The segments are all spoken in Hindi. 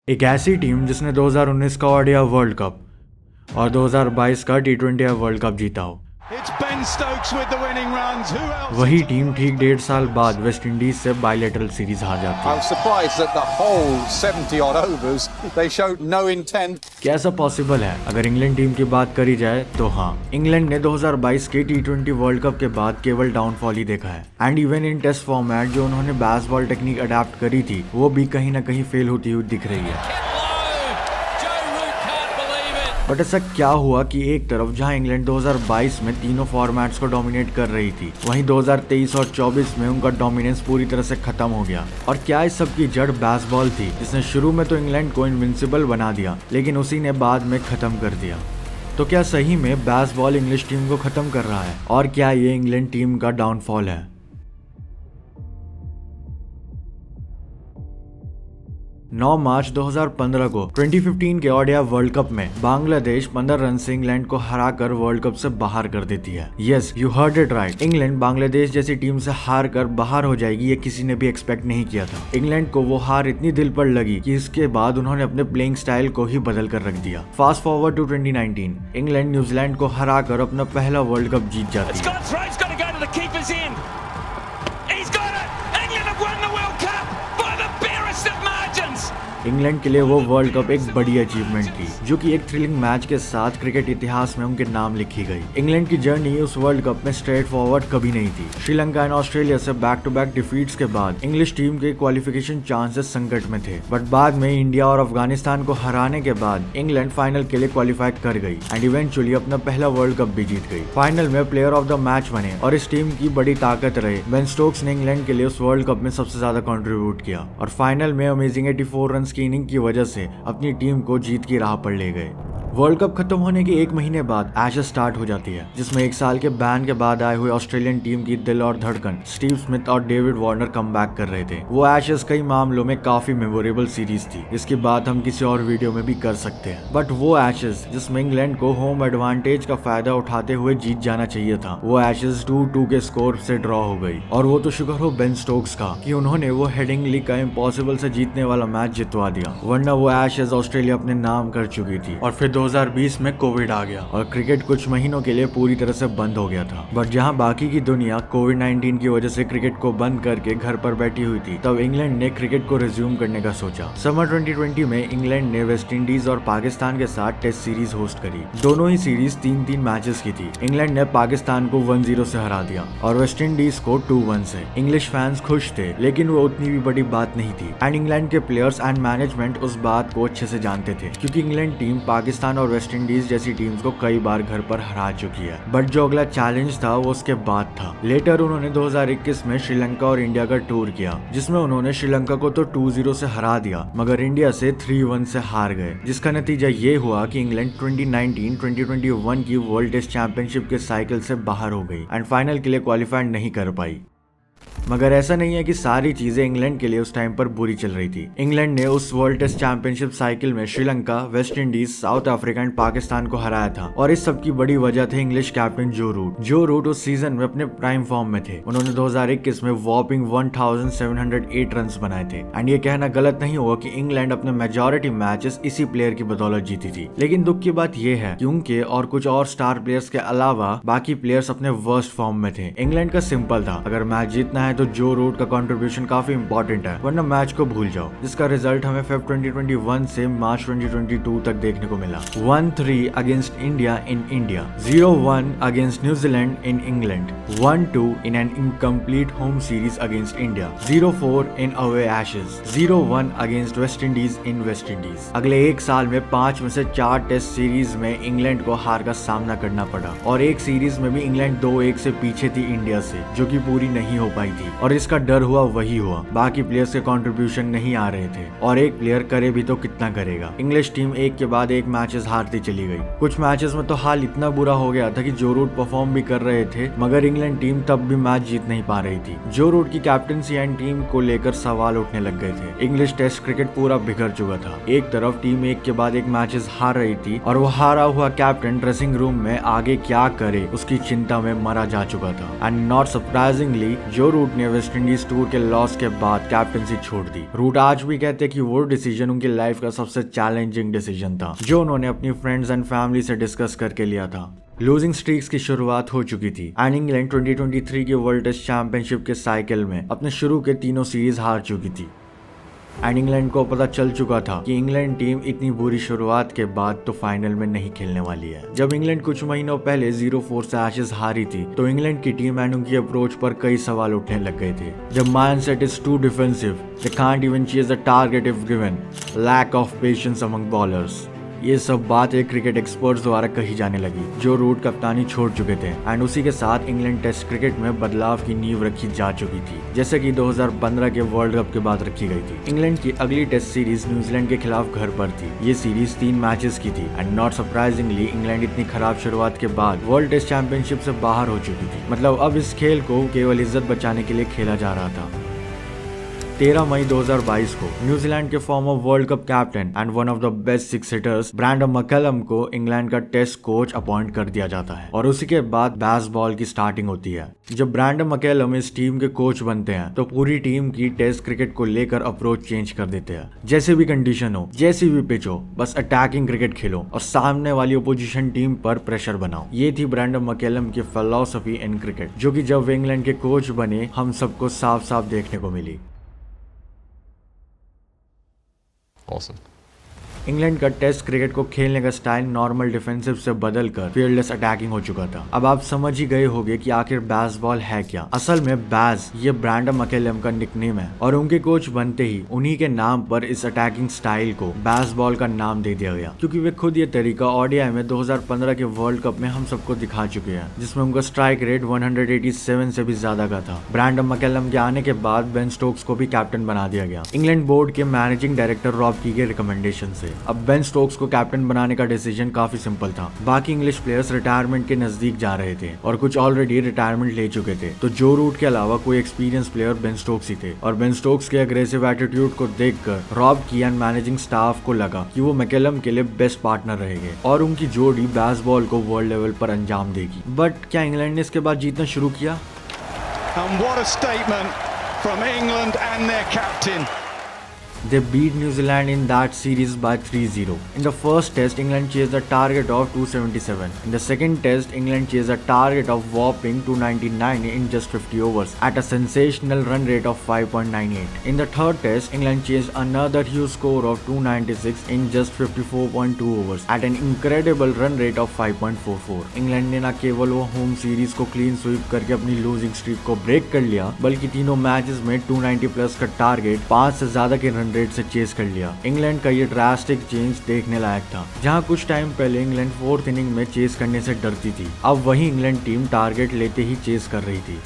एक ऐसी टीम जिसने 2019 का ओडीआई वर्ल्ड कप और 2022 का टी20 वर्ल्ड कप जीता हो, वही टीम ठीक 1.5 साल बाद वेस्ट इंडीज से बायलैटरल सीरीज हार जाती है। कैसा पॉसिबल है? अगर इंग्लैंड टीम की बात करी जाए तो हाँ, इंग्लैंड ने 2022 के टी20 वर्ल्ड कप के बाद केवल डाउनफॉल ही देखा है। And even in test format जो उन्होंने बेसबॉल टेक्निक अडेप्ट करी थी, वो भी कहीं ना कहीं फेल होती हुई दिख रही है। बट ऐसा क्या हुआ कि एक तरफ जहां इंग्लैंड 2022 में तीनों फॉर्मेट्स को डोमिनेट कर रही थी, वहीं 2023 और 24 में उनका डोमिनेंस पूरी तरह से खत्म हो गया। और क्या इस सब की जड़ बेसबॉल थी, जिसने शुरू में तो इंग्लैंड को इनविंसिबल बना दिया, लेकिन उसी ने बाद में खत्म कर दिया। तो क्या सही में बेसबॉल इंग्लिश टीम को खत्म कर रहा है, और क्या ये इंग्लैंड टीम का डाउनफॉल है? 9 मार्च 2015 को 2015 के ओडीआई वर्ल्ड कप में बांग्लादेश 15 रन से इंग्लैंड को हराकर वर्ल्ड कप से बाहर कर देती है। Yes, you heard it right. England Bangladesh जैसी टीम से हार कर बाहर हो जाएगी, ये किसी ने भी एक्सपेक्ट नहीं किया था। इंग्लैंड को वो हार इतनी दिल पर लगी कि इसके बाद उन्होंने अपने प्लेइंग स्टाइल को ही बदल कर रख दिया। Fast forward to 2019, England New Zealand को हराकर अपना पहला वर्ल्ड कप जीत जाती है। इंग्लैंड के लिए वो वर्ल्ड कप एक बड़ी अचीवमेंट थी, जो कि एक थ्रिलिंग मैच के साथ क्रिकेट इतिहास में उनके नाम लिखी गई। इंग्लैंड की जर्नी उस वर्ल्ड कप में स्ट्रेट फॉरवर्ड कभी नहीं थी। श्रीलंका एंड ऑस्ट्रेलिया से बैक टू बैक डिफीट्स के बाद इंग्लिश टीम के क्वालिफिकेशन चांसेस संकट में थे। बट बाद में इंडिया और अफगानिस्तान को हराने के बाद इंग्लैंड फाइनल के लिए क्वालिफाई कर गई एंड इवेंचुअली अपना पहला वर्ल्ड कप भी जीत गई। फाइनल में प्लेयर ऑफ द मैच बने और इस टीम की बड़ी ताकत रहे बेन स्टोक्स ने इंग्लैंड के लिए उस वर्ल्ड कप में सबसे ज्यादा कंट्रीब्यूट किया और फाइनल में अमेजिंग 84 रन की इनिंग की वजह से अपनी टीम को जीत की राह पर ले गए। वर्ल्ड कप खत्म होने के 1 महीने बाद एशेज स्टार्ट हो जाती है, जिसमें 1 साल के बैन के बाद आए हुए ऑस्ट्रेलियन टीम की दिल और धड़कन स्टीव स्मिथ और डेविड वार्नर कमबैक कर रहे थे। वो एशेज कई मामलों में काफी मेमोरेबल सीरीज थी, इसकी बात हम किसी और वीडियो में भी कर सकते हैं। बट वो एशेज जिसमें इंग्लैंड को होम एडवांटेज का फायदा उठाते हुए जीत जाना चाहिए था, वो एशेज 2-2 के स्कोर से ड्रॉ हो गई। और वो तो शुक्र हो बेन स्टोक्स का कि उन्होंने वो हेडिंगली का इम्पॉसिबल से जीतने वाला मैच जितवा दिया, वरना वो एशेज ऑस्ट्रेलिया अपने नाम कर चुकी थी। और फिर 2020 में कोविड आ गया और क्रिकेट कुछ महीनों के लिए पूरी तरह से बंद हो गया था। बट जहां बाकी की दुनिया कोविड-19 की वजह से क्रिकेट को बंद करके घर पर बैठी हुई थी, तब इंग्लैंड ने क्रिकेट को रिज्यूम करने का सोचा। समर 2020 में इंग्लैंड ने वेस्ट इंडीज और पाकिस्तान के साथ टेस्ट सीरीज होस्ट करी। दोनों ही सीरीज 3-3 मैचेस की थी। इंग्लैंड ने पाकिस्तान को 1-0 से हरा दिया और वेस्ट इंडीज को 2-1 से। इंग्लिश फैंस खुश थे, लेकिन वो उतनी भी बड़ी बात नहीं थी। एंड इंग्लैंड के प्लेयर्स एंड मैनेजमेंट उस बात को अच्छे से जानते थे, क्योंकि इंग्लैंड टीम पाकिस्तान और वेस्ट इंडीज जैसी टीम्स को कई बार घर पर हरा चुकी है। बट जो अगला चैलेंज था वो उसके बाद था। लेटर उन्होंने 2021 में श्रीलंका और इंडिया का टूर किया, जिसमें उन्होंने श्रीलंका को तो 2-0 से हरा दिया, मगर इंडिया से 3-1 से हार गए, जिसका नतीजा ये हुआ कि इंग्लैंड 2019-2021 की वर्ल्ड टेस्ट चैंपियनशिप के साइकिल से बाहर हो गई एंड फाइनल के लिए क्वालिफाई नहीं कर पाई। मगर ऐसा नहीं है कि सारी चीजें इंग्लैंड के लिए उस टाइम पर बुरी चल रही थी। इंग्लैंड ने उस वर्ल्ड टेस्ट चैंपियनशिप साइकिल में Sri Lanka, West Indies, south Africa and Pakistan को हराया था और इस सब की बड़ी वजह थे इंग्लिश कैप्टन जो रूट। जो रूट उस सीजन में अपने प्राइम फॉर्म में थे। उन्होंने 2021 में वॉपिंग 1708 रन बनाए थे एंड ये कहना गलत नहीं होगा कि इंग्लैंड अपने मेजॉरिटी मैचेस इसी प्लेयर की बदौलत जीती थी। लेकिन दुख की बात यह है कि उनके और कुछ और स्टार प्लेयर्स के अलावा बाकी प्लेयर्स अपने वर्स्ट फॉर्म में थे। इंग्लैंड का सिंपल था, अगर मैच जीतना है तो जो रूट का कंट्रीब्यूशन काफी इंपॉर्टेंट है, वरना मैच को भूल जाओ, जिसका रिजल्ट हमें फेब 2021 से मार्च 2022 तक देखने को मिला। 1-3 against India in India, 0-1 against New Zealand in England, 1-2 in an incomplete home series against India, 0-4 in away Ashes, 0-1 against West Indies in West Indies. अगले 1 साल में 5 में से 4 टेस्ट सीरीज में इंग्लैंड को हार का सामना करना पड़ा और एक सीरीज में भी इंग्लैंड 2-1 से पीछे थी इंडिया से, जो कि पूरी नहीं हो पाई थी। और इसका डर हुआ वही हुआ, बाकी प्लेयर्स के कंट्रीब्यूशन नहीं आ रहे थे और एक प्लेयर करे भी तो कितना करेगा। इंग्लिश टीम एक के बाद एक मैचेस हारती चली गई। कुछ मैचेस में तो हाल इतना बुरा हो गया था कि जो रूट परफॉर्म भी कर रहे थे, मगर इंग्लैंड टीम तब भी मैच जीत नहीं पा रही थी। जो रूट की कैप्टनसी एंड टीम को लेकर सवाल उठने लग गए थे। इंग्लिश टेस्ट क्रिकेट पूरा बिगड़ चुका था। एक तरफ टीम एक के बाद एक मैचेस हार रही थी और वो हारा हुआ कैप्टन ड्रेसिंग रूम में आगे क्या करे उसकी चिंता में मरा जा चुका था। एंड नॉट सरप्राइजिंगली जो रूट रूट ने वेस्ट इंडीज टूर के लॉस के बाद कैप्टनसी छोड़ दी। रूट आज भी कहते कि वो डिसीजन उनकी लाइफ का सबसे चैलेंजिंग डिसीजन था, जो उन्होंने अपनी फ्रेंड्स एंड फैमिली से डिस्कस करके लिया था। लूजिंग स्ट्रीक्स की शुरुआत हो चुकी थी एंड इंग्लैंड 2023 के वर्ल्ड टेस्ट चैंपियनशिप के साइकिल में अपने शुरू के तीनों सीरीज हार चुकी थी एंड इंग्लैंड को पता चल चुका था कि इंग्लैंड टीम इतनी बुरी शुरुआत के बाद तो फाइनल में नहीं खेलने वाली है। जब इंग्लैंड कुछ महीनों पहले 0-4 से एशेज हारी थी तो इंग्लैंड की टीम एंड उनकी अप्रोच पर कई सवाल उठने लग गए थे। The mindset is too defensive, they can't even chase the target if given, lack of patience among bowlers. ये सब बातें क्रिकेट एक्सपर्ट्स द्वारा कही जाने लगी जो रूट कप्तानी छोड़ चुके थे एंड उसी के साथ इंग्लैंड टेस्ट क्रिकेट में बदलाव की नींव रखी जा चुकी थी, जैसे कि 2015 के वर्ल्ड कप के बाद रखी गई थी। इंग्लैंड की अगली टेस्ट सीरीज न्यूजीलैंड के खिलाफ घर पर थी। ये सीरीज 3 मैचेस की थी एंड नॉट सरप्राइजिंगली इंग्लैंड इतनी खराब शुरुआत के बाद वर्ल्ड टेस्ट चैंपियनशिप से बाहर हो चुकी थी। मतलब अब इस खेल को केवल इज्जत बचाने के लिए खेला जा रहा था। 13 मई 2022 को न्यूजीलैंड के farmer world cup captain and one of the best 6 hitters Brendon McCullum को इंग्लैंड का टेस्ट कोच अपॉइंट कर दिया जाता है और उसी के बाद बेसबॉल की स्टार्टिंग होती है। जब ब्रैंडन मैकलम इस टीम के कोच बनते हैं तो पूरी टीम की टेस्ट क्रिकेट को लेकर अप्रोच चेंज कर देते हैं। जैसे भी कंडीशन हो, जैसी भी पिच हो, बस अटैकिंग क्रिकेट खेलो और सामने वाली ओपोजिशन टीम पर प्रेशर बनाओ। ये थी ब्रैंडन मैकलम की फिलॉसफी इन क्रिकेट, जो कि जब वे इंग्लैंड के कोच बने हम सबको साफ साफ देखने को मिली। Awesome. इंग्लैंड का टेस्ट क्रिकेट को खेलने का स्टाइल नॉर्मल डिफेंसिव से बदलकर फील्डलेस अटैकिंग हो चुका था। अब आप समझ ही गए होंगे कि आखिर बेसबॉल है क्या। असल में बैज ये ब्रैंडन मैकलम का निकनेम है और उनके कोच बनते ही उन्हीं के नाम पर इस अटैकिंग स्टाइल को बेसबॉल का नाम दे दिया गया, क्योंकि वे खुद ये तरीका ओडीआई में 2015 के वर्ल्ड कप में हम सबको दिखा चुके हैं, जिसमें उनका स्ट्राइक रेट 187 से भी ज्यादा का था। ब्रैंडन मैकलम के आने के बाद बेन स्टोक्स को भी कैप्टन बना दिया गया इंग्लैंड बोर्ड के मैनेजिंग डायरेक्टर रॉब की के रिकमेंडेशन से। अब बेन स्टोक्स को कैप्टन बनाने का डिसीजन काफी सिंपल था। बाकी इंग्लिश प्लेयर्स रिटायरमेंट के नजदीक जा रहे थे और कुछ ऑलरेडी रिटायरमेंट ले चुके थे, तो जो रूट के अलावा कोई एक्सपीरियंस प्लेयर बेन स्टोक्स ही थे। और बेन स्टोक्स के अग्रेसिव एटीट्यूड को देखकर रॉब की एंड मैनेजिंग स्टाफ को लगा कि वो मैकलम के लिए बेस्ट पार्टनर रहेंगे और उनकी जोड़ी बेसबॉल को वर्ल्ड लेवल पर अंजाम देगी। बट क्या इंग्लैंड ने इसके बाद जीतना शुरू किया? And what a statement from England and their captain. They beat New Zealand in that series by 3-0. In the first test, England chased a target of 277. In the second test, England chased a target of whopping 299 in just 50 overs at a sensational run rate of 5.98. In the third test, England chased another huge score of 296 in just 54.2 overs at an incredible run rate of 5.44. England ने न केवल वो होम सीरीज को क्लीन स्वीप करके अपनी लूजिंग स्ट्रीक को ब्रेक कर लिया, बल्कि तीनों मैचेस में 290 प्लस का टारगेट 5 से ज्यादा के रन रेट से चेस कर लिया। इंग्लैंड का ये ड्रास्टिक चेंज देखने लायक था। जहां कुछ टाइम पहले इंग्लैंड 4th इनिंग में चेस करने से डरती थी, अब वही इंग्लैंड टीम टारगेट लेते ही चेस कर रही थी।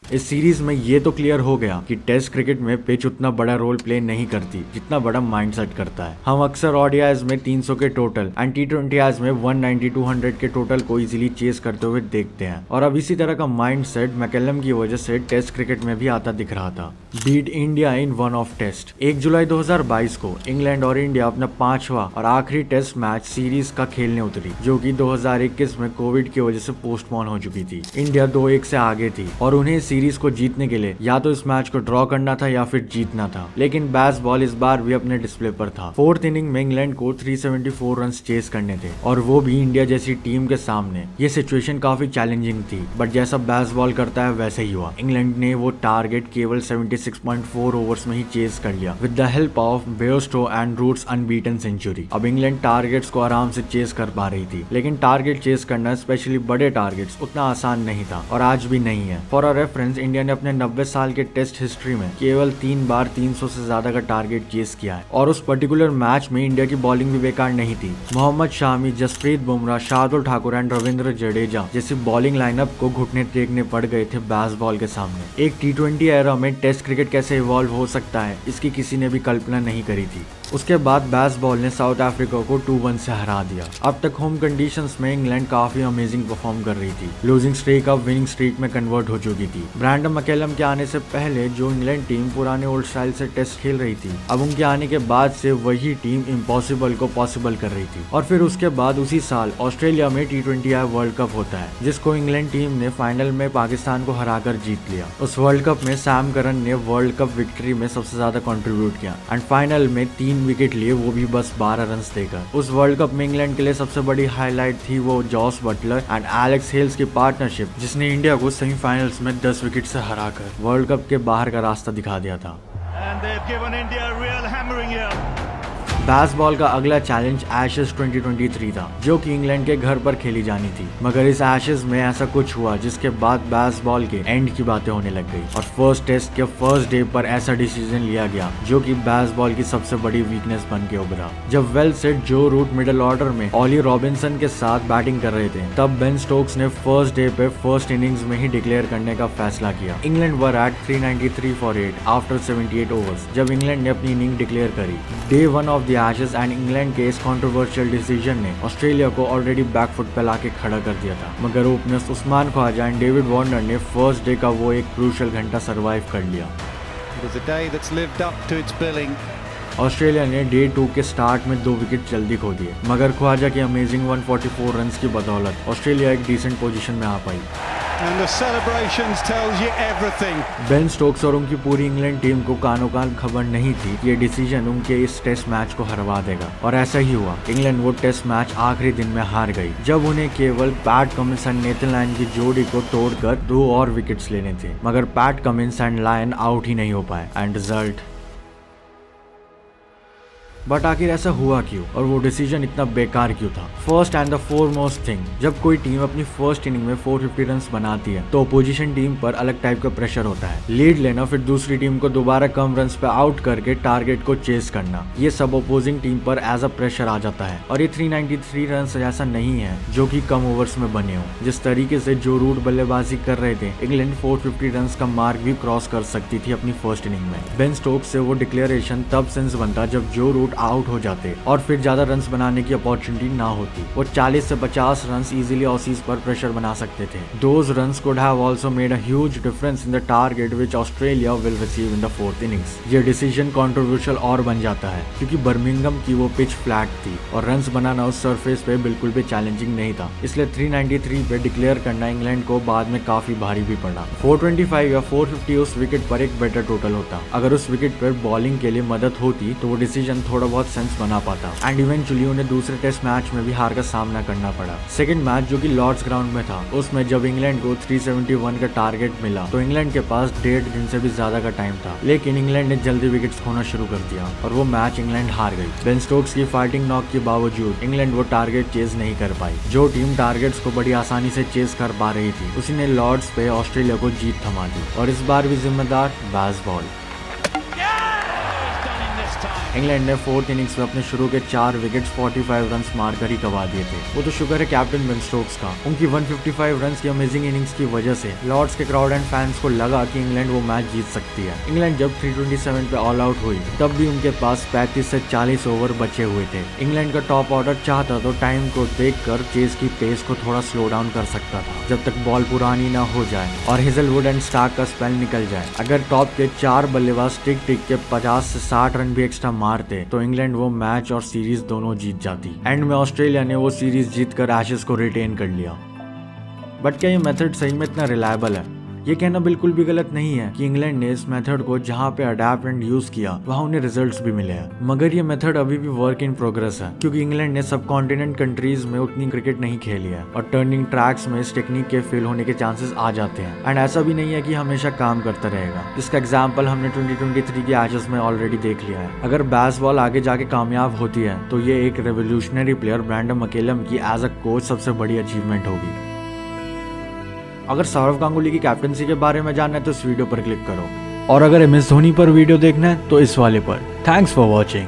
इस सीरीज में ये तो क्लियर हो गया कि टेस्ट क्रिकेट में पिच उतना बड़ा रोल प्ले नहीं करती जितना बड़ा माइंडसेट करता है। हम अक्सर ओडीआईज में 300 के टोटल एंड टी20 में 190-200 के टोटल को इजीली चेस करते हुए देखते हैं और अब इसी तरह का माइंडसेट मैकलम की वजह से टेस्ट क्रिकेट में भी आता दिख रहा था। Beat India in one of test. 1 जुलाई 2022 को इंग्लैंड और इंडिया अपना 5वां और आखिरी टेस्ट मैच सीरीज का खेलने उतरी, जो कि 2021 में कोविड की वजह से पोस्टपोन हो चुकी थी। इंडिया 2-1 से आगे थी और उन्हें सीरीज को जीतने के लिए या तो इस मैच को ड्रॉ करना था या फिर जीतना था, लेकिन बेसबॉल इस बार भी अपने डिस्प्ले पर था। 4th इनिंग में इंग्लैंड को 374 रन चेस करने थे और वो भी इंडिया जैसी टीम के सामने। ये सिचुएशन काफी चैलेंजिंग थी, बट जैसा बेसबॉल करता है वैसे ही हुआ। इंग्लैंड ने वो टारगेट केवल 76.4 ओवर्स में ही चेस कर लिया with the help of Bairstow and Root's unbeaten century. अब इंग्लैंड टारगेट्स को आराम से चेस कर पा रही थी, लेकिन टारगेट चेस करना स्पेशली बड़े टारगेट्स उतना आसान नहीं था और आज भी नहीं है। फॉर अ रेफरेंस, इंडिया ने अपने 90 साल के टेस्ट हिस्ट्री में केवल 3 बार 300 से ज्यादा का टारगेट चेस किया है और उस पर्टिकुलर मैच में इंडिया की बॉलिंग भी बेकार नहीं थी। मोहम्मद शामी, जसप्रीत बुमराह, शार्दुल ठाकुर एंड रविंद्र जडेजा जैसी बॉलिंग लाइनअप को घुटने टेकने पड़ गए थे बेसबॉल के सामने। एक T20 एरा में टेस्ट क्रिकेट कैसे इवॉल्व हो सकता है, इसकी किसी ने भी कल्पना नहीं करी थी। उसके बाद बेसबॉल ने साउथ अफ्रीका को 2-1 से हरा दिया। अब तक होम कंडीशंस में इंग्लैंड काफी अमेजिंग परफॉर्म कर रही थी। लूजिंग स्ट्रीक अब विनिंग स्ट्रीक में कन्वर्ट हो चुकी थी। ब्रैंडन मैकलम के आने से पहले जो इंग्लैंड टीम पुराने ओल्ड स्टाइल से टेस्ट खेल रही थी, अब उनके आने के बाद से वही टीम इम्पॉसिबल को पॉसिबल कर रही थी। और फिर उसके बाद उसी साल ऑस्ट्रेलिया में T20I वर्ल्ड कप होता है, जिसको इंग्लैंड टीम ने फाइनल में पाकिस्तान को हराकर जीत लिया। उस वर्ल्ड कप में सैम करन ने वर्ल्ड कप विक्ट्री में सबसे ज्यादा कंट्रीब्यूट किया एंड फाइनल में 3 विकेट लिए, वो भी बस 12 रन देकर। उस वर्ल्ड कप में इंग्लैंड के लिए सबसे बड़ी हाईलाइट थी वो Jos Buttler and Alex Hales की पार्टनरशिप, जिसने इंडिया को सेमीफाइनल्स में 10 विकेट से हराकर वर्ल्ड कप के बाहर का रास्ता दिखा दिया था। बेसबॉल का अगला चैलेंज एशेज 2023 था, जो कि इंग्लैंड के घर पर खेली जानी थी। मगर इस एशेज में ऐसा कुछ हुआ जिसके बाद बेसबॉल के एंड की बातें होने लग गई और फर्स्ट टेस्ट के फर्स्ट डे पर ऐसा डिसीजन लिया गया जो कि बेसबॉल की सबसे बड़ी वीकनेस बन के उभरा। जब वेल सेट जो रूट मिडिल ऑर्डर में ऑली रॉबिन्सन के साथ बैटिंग कर रहे थे, तब बेन स्टोक्स ने फर्स्ट डे पे फर्स्ट इनिंग्स में ही डिक्लेयर करने का फैसला किया। England were at 393 for 8 after 78 overs जब इंग्लैंड ने अपनी इनिंग डिक्लेयर करी। Day 1 of the Ashes and England के इस कंट्रोवर्शियल डिसीजन ने ऑस्ट्रेलिया को ऑलरेडी बैकफुट पे लाके खड़ा कर दिया था। मगर openers Usman Khawaja and David Warner ने फर्स्ट डे का वो एक क्रूशियल घंटा सरवाइव कर लिया। ऑस्ट्रेलिया ने डे 2 के स्टार्ट में 2 विकेट जल्दी खो दिए, मगर ख्वाजा की अमेजिंग 144 रन्स की बदौलत ऑस्ट्रेलिया एक डिसेंट पोजीशन में आ पाई। And the celebrations tells you everything. Ben Stokes और उनकी पूरी इंग्लैंड टीम को कानो कान खबर नहीं थी कि ये डिसीजन उनके इस टेस्ट मैच को हरवा देगा, और ऐसा ही हुआ। इंग्लैंड वो टेस्ट मैच आखिरी दिन में हार गई, जब उन्हें केवल PAT Cummins and Nathan Lyon की जोड़ी को तोड़कर 2 और विकेट्स लेने थे। मगर Pat Cummins and Lyon out ही नहीं हो पाए एंड रिजल्ट। बट आखिर ऐसा हुआ क्यों और वो डिसीजन इतना बेकार क्यों था? First and the foremost thing, जब कोई टीम अपनी फर्स्ट इनिंग में 450 रन्स बनाती है तो अपोजिशन टीम पर अलग टाइप का प्रेशर होता है। लीड लेना, फिर दूसरी टीम को दोबारा कम रन्स पे आउट करके टारगेट को चेस करना, ये सब अपोजिंग टीम पर एज अ प्रेशर आ जाता है। और ये 393 रन्स ऐसा नहीं है जो कि कम ओवर्स में बने हो। जिस तरीके से जो रूट बल्लेबाजी कर रहे थे, इंग्लैंड 450 रन्स का मार्क भी क्रॉस कर सकती थी अपनी फर्स्ट इनिंग में। बेन स्टोक्स से वो डिक्लेरेशन तब सेंस बनता जब जो रूट आउट हो जाते और फिर ज्यादा रन्स बनाने की अपॉर्चुनिटी ना होती। वो 40 से 50 रन्स इजीली ऑसीज पर प्रेशर बना सकते थे। Those runs could have also made a huge difference in the target which Australia will receive in the fourth innings. ये डिसीजन कंट्रोवर्शियल और बन जाता है क्योंकि बर्मिंघम की वो पिच फ्लैट थी और रन्स बनाना उस सरफेस पे बिल्कुल भी चैलेंजिंग नहीं था। इसलिए 393 पे डिक्लेयर करना इंग्लैंड को बाद में काफी भारी भी पड़ा। 425 या 450 उस विकेट पर एक बेटर टोटल होता। अगर उस विकेट पर बॉलिंग के लिए मदद होती तो वो डिसीजन थोड़ा बहुत सेंस बना पाता एंड इवेंचुअली उन्हें दूसरे टेस्ट मैच में भी हार का सामना करना पड़ा। सेकंड मैच जो कि लॉर्ड्स ग्राउंड में था, उसमें जब इंग्लैंड को 371 का टारगेट मिला तो इंग्लैंड के पास 1.5 दिन से भी ज्यादा का टाइम था, लेकिन इंग्लैंड ने जल्दी विकेट्स खोना शुरू कर दिया और वो मैच इंग्लैंड हार गई। बेन स्टोक्स की फाइटिंग नॉक के बावजूद इंग्लैंड वो टारगेट चेज नहीं कर पाई। जो टीम टारगेट्स को बड़ी आसानी से चेज कर पा रही थी, उसी ने लॉर्ड्स पे ऑस्ट्रेलिया को जीत थमा दी और इस बार भी जिम्मेदार बेसबॉल। इंग्लैंड ने फोर्थ इनिंग्स में अपने शुरू के 4 विकेट्स 45 रन्स मारकर ही गवा दिए थे। वो तो शुक्र है कैप्टन बेन स्टोक्स का। उनकी 155 रन्स की अमेजिंग इनिंग्स की वजह से लॉर्ड्स के क्राउड एंड फैंस को लगा कि इंग्लैंड वो मैच जीत सकती है। इंग्लैंड जब 327 पे ऑल आउट हुई तब भी उनके पास 35 से 40 ओवर बचे हुए थे। इंग्लैंड का टॉप ऑर्डर चाहता तो टाइम को देखकर चेज की पेस को थोड़ा स्लो डाउन कर सकता था जब तक बॉल पुरानी ना हो जाए और हेजलवुड एंड स्टार्क का स्पेल निकल जाए। अगर टॉप के 4 बल्लेबाज टिक टिक के 50 से 60 रन भी एक्स्ट्रा मारते तो इंग्लैंड वो मैच और सीरीज दोनों जीत जाती। एंड में ऑस्ट्रेलिया ने वो सीरीज जीतकर एशेज को रिटेन कर लिया। बट क्या ये मेथड सही में इतना रिलायबल है? ये कहना बिल्कुल भी गलत नहीं है कि इंग्लैंड ने इस मेथड को जहाँ पे अडेप्ट एंड यूज किया वहाँ उन्हें रिजल्ट्स भी मिले हैं। मगर ये मेथड अभी भी वर्क इन प्रोग्रेस है क्योंकि इंग्लैंड ने सब कॉन्टिनेंट कंट्रीज में उतनी क्रिकेट नहीं खेली है और टर्निंग ट्रैक्स में इस टेक्निक के फेल होने के चांसेस आ जाते हैं। एंड ऐसा भी नहीं है कि हमेशा काम करता रहेगा। इसका एग्जाम्पल हमने 2023 के एशेज में ऑलरेडी देख लिया है। अगर बेसबॉल आगे जाके कामयाब होती है तो ये एक रेवोल्यूशनरी प्लेयर ब्रैंडन मैकलम की एज अ कोच सबसे बड़ी अचीवमेंट होगी। अगर सौरव गांगुली की कैप्टनसी के बारे में जानना है तो इस वीडियो पर क्लिक करो और अगर MS धोनी पर वीडियो देखना है तो इस वाले पर। Thanks for watching.